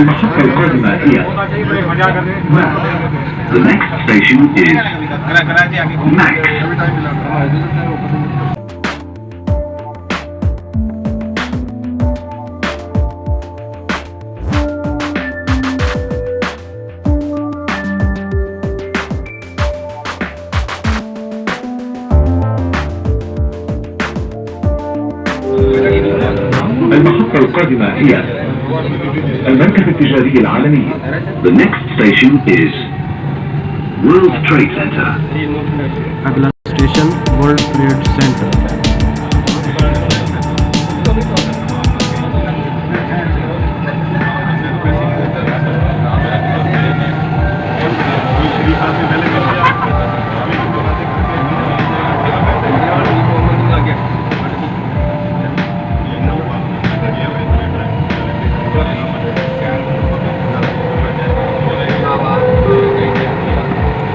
المحطة القادمة هي ماك. The next station is Max. المحطة القادمة هي المركز التجاري العالمي. The next station is World Trade Center. अगला station world trade centre.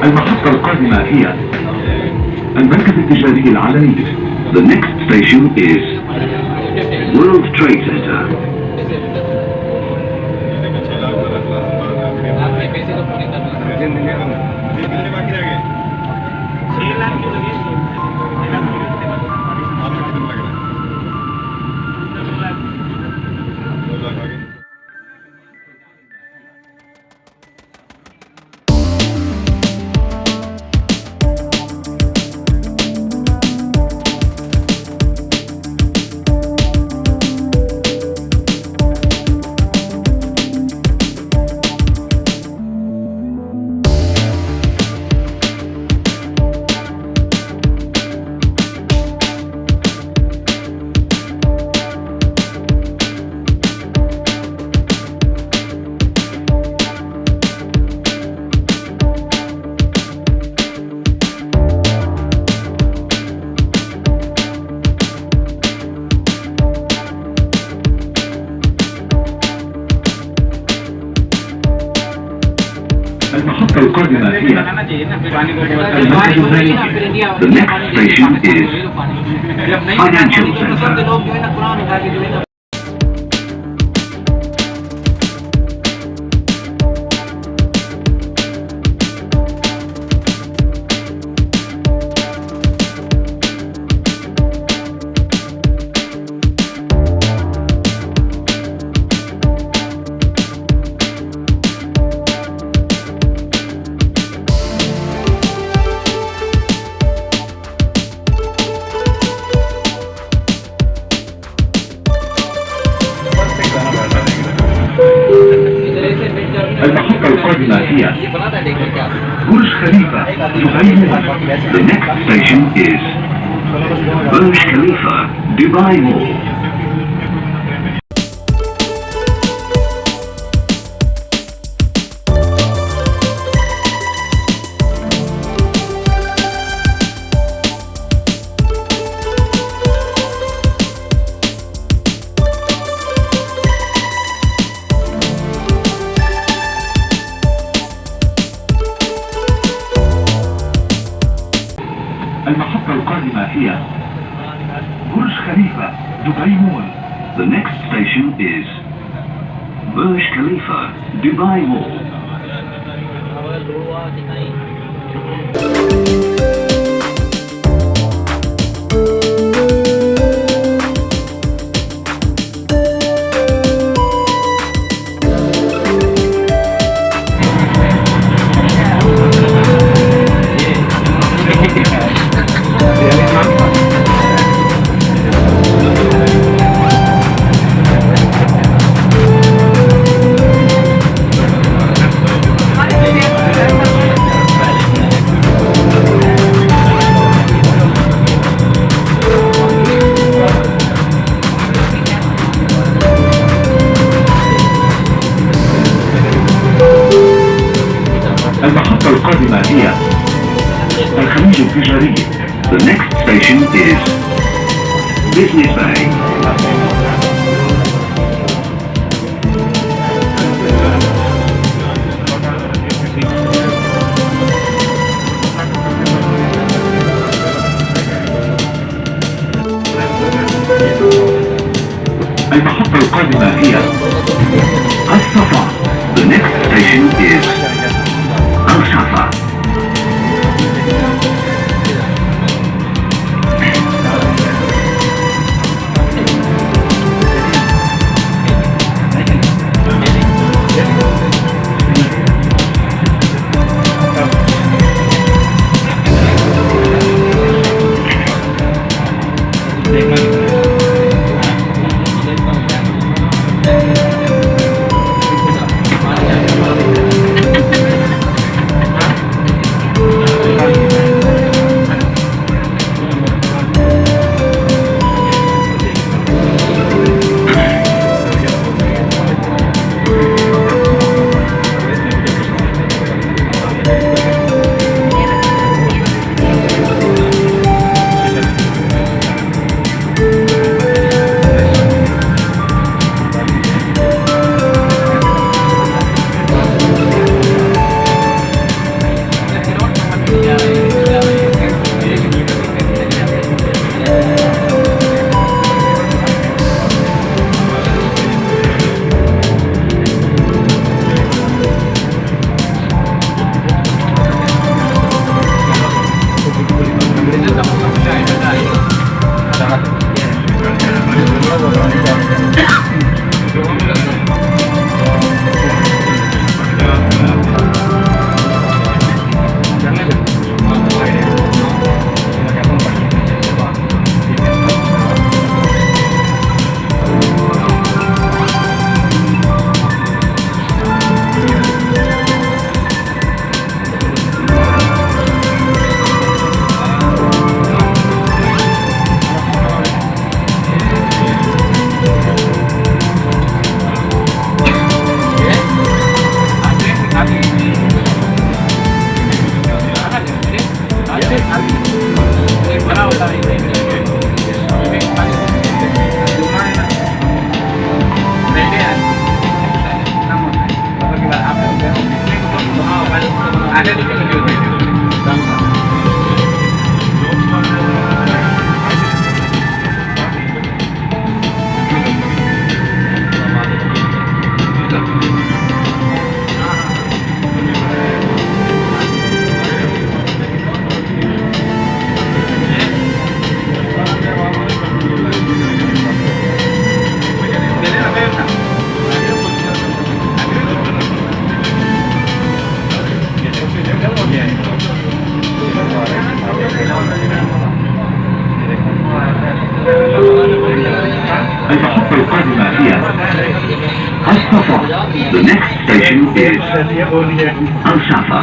المحطة القادمة هي المركز التجاري العالمي. The next station is World Trade Center. المحطة القادمة هي المركز المالي. The next station is Financial Center. المحطة القادمة هي برج خليفة دبي مول. The next station is Burj Khalifa Dubai Mall. المحطة القادمة هي برج خليفة دبي مول. The next station is Burj Khalifa Dubai Mall. المحطة القادمة هي الخليج التجاري. The next station is Business Bay. المحطة القادمة هي Safa. The next station is Al Safa. المحطة القادمة هي الصفا. The next station is Al Safa.